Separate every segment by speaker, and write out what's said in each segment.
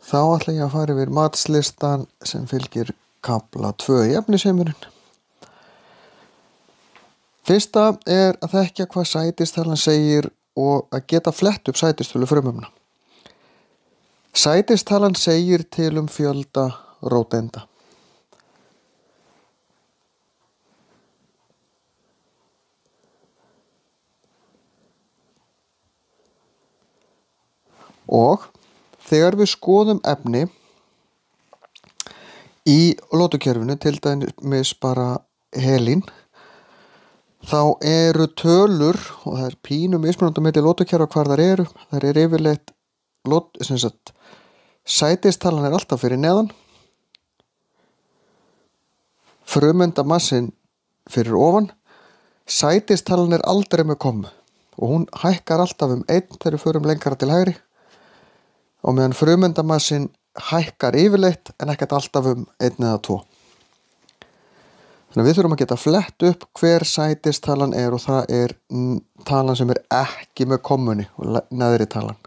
Speaker 1: Þá ætla ég að fara yfir matslistan sem fylgir kafla 2 í efnisheimurinn. Fyrsta er að þekkja hvað sætistalan segir og að geta flett upp sætistölu frumefna. Sætistalan segir til fjölda róteinda. Og þegar við skoðum efni í lotukerfinu, til dæmis bara helín, þá eru tölur, og það er pínu mismunandi á milli lotukerfa hvar þær eru. Þær eru yfirleitt, sætistalan er alltaf fyrir neðan, frumeindamassin fyrir ofan, sætistalan er aldrei með kommu og hún hækkar alltaf 1 þegar við förum lengra til hægri, og meðan frumeindamassin hækkar yfirleitt en ekkert alltaf 1 eða 2. Þannig að við þurfum að geta flett upp hver sætistalan er, og það er talan sem er ekki með kommunni og neðri talan.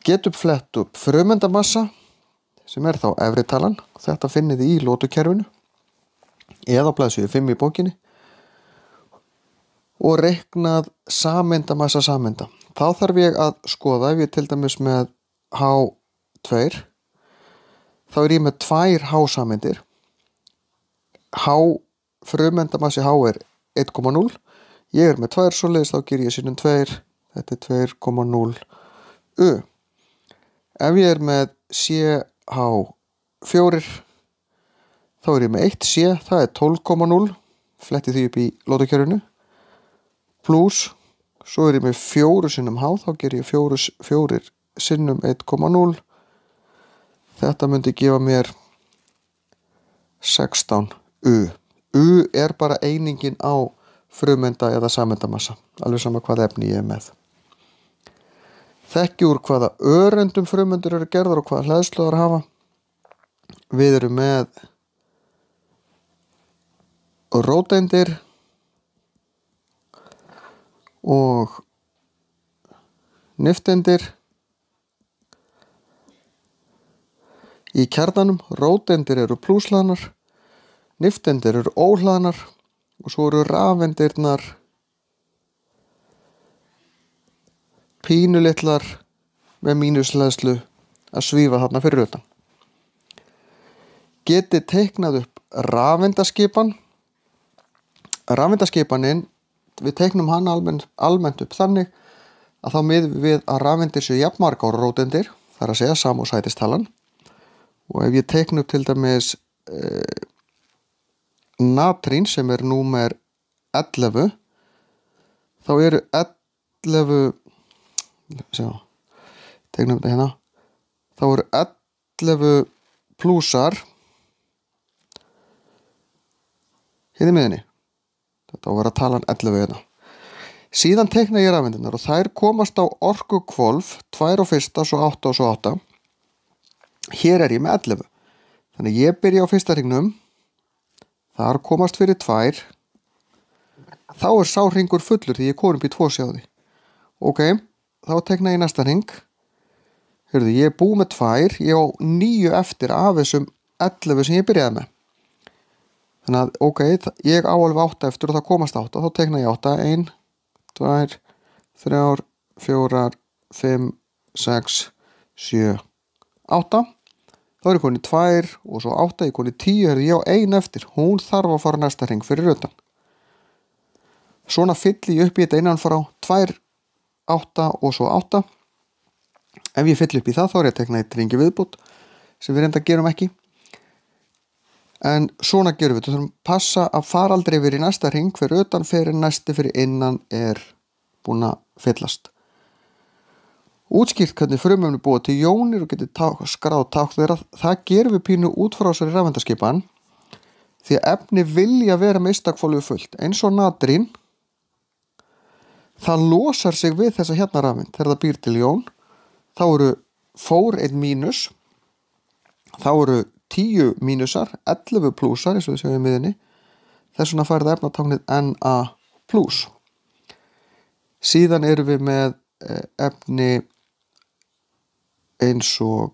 Speaker 1: Getum flett upp frumeindamassa sem er þá efri talan, þetta finnið þið í lotukerfinu eða á blaðsíðu 5 í bókinni, og reiknað sameindamassa sameinda. Þá þarf ég að skoða, ef ég til dæmis með H2, þá er ég með 2 H-sameindir. Frumeindamassi H er 1,0. Ég er með 2 svoleiðis, þá ger ég sinnum 2. Þetta er 2,0 U. Ef ég er með CH4, þá er ég með 1C, það er 12,0. Fletti því upp í lotukerfinu. Plus, svo er ég með 4 sinnum H, þá ger ég 4 sinnum 1,0. Þetta myndi gefa mér 16 U. U er bara einingin á frumeinda eða sameindamassa, alveg sama hvað efni ég er með. Þekki úr hvaða öreindum frumeindir eru gerðar og hvaða hleðslu þær hafa. Við erum með róteindir og nifteindir. Í kjarnanum, róteindir eru plúshlaðnar, nifteindir eru óhlaðnar og svo eru rafeindirnar pínulitlar með mínusleðslu að svífa þarna fyrir utan. Getið teiknað upp rafeindaskipan. Rafeindaskipanin, við teiknum hana almennt upp þannig að þá miðum við að rafeindir séu jafnmargar róteindir, það er að segja sam- og sætistalan. Og ef ég teikna upp til dæmis natrín sem er númer 11, þá eru 11, teikna upp þetta hérna, þá eru 11 plúsar hérna í miðinni. Þetta á að vera talan 11 hérna. Síðan teikna ég rafeindirnar og þær komast á orkuhvolf 2 á fyrsta, svo 8 og svo 8. Hér er ég með 11. Þannig ég byrja á fyrsta hringnum, þar komast fyrir 2, þá er sá hringur fullur því ég kom upp í 2 sjáði. Ok, þá teikna ég næsta hring. Hörðu, ég er búið með 2, ég á 9 eftir af þessum 11 sem ég byrjaði með. Þannig að, ok, ég á alveg 8 eftir og það komast 8, þá teikna ég 8, 1, 2, 3, 4, 5, 6, 7, 8. Þá er ég konið 2 og svo 8, ég konið 10, ég á 1 eftir. Hún þarf að fara næsta hring fyrir utan. Svona fylli ég upp í þetta innan frá 2, 8 og svo 8. Ef ég fylli upp í það, þá er ég að teikna 1 hringi viðbútt, sem við reynda gerum ekki. En svona gerum við. Þú þurfum að passa að fara aldrei yfir í næsta hring fyrir utan fyrir næsti fyrir innan er búin að fyllast. Útskýrt hvernig frumefni búa til jónir og getur skráð tákn þeirra, það gerum við pínu út frá þessari rafeindaskipan, því að efni vilja vera með stakkhvolfi fullt. Eins og natrín, það losar sig við þessa hérna rafeind. Þegar það býr til jón, þá eru 1 mínus, þá eru 10 mínusar, 11 plúsar, eins og við séum í miðinni. Þess vegna fær það efnatáknið Na plus. Síðan erum við með efni eins og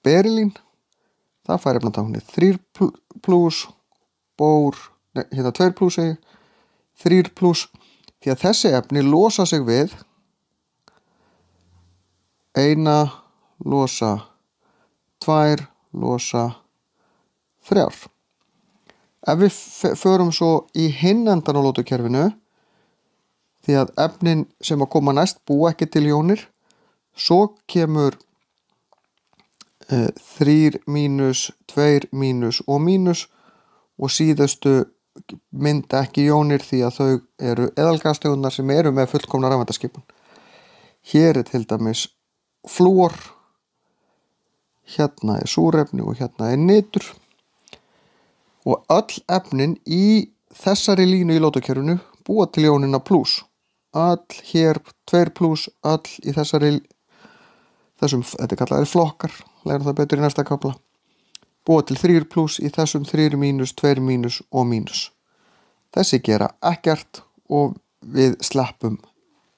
Speaker 1: berilín, það fær efnatáknið 3 plus, bór, hérna 2 plus 3 plus, því að þessi efni losa sig við eina, losa 2, losa 3. Ef við förum svo í hinn endan á lótukerfinu, því að efnin sem að koma næst búa ekki til jónir, svo kemur 3 mínus, 2 mínus og mínus og síðustu mynda ekki jónir því að þau eru eðalgastegundir sem eru með fullkomna rafeindaskipan. Hér til dæmis flúor, hérna súrefni og hérna nitur og öll efnin í þessari línu í lótukerfinu búa til jónina plus. Öll hér 2 plus, öll í þessum, þetta kallaðir flokkar, lærum það betur í næsta kafla. Búa til 3 plus í þessum 3 mínus, 2 mínus og mínus. Þessi gera ekkert og við sleppum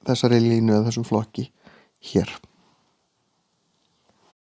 Speaker 1: þessari línu eða þessum flokki hér.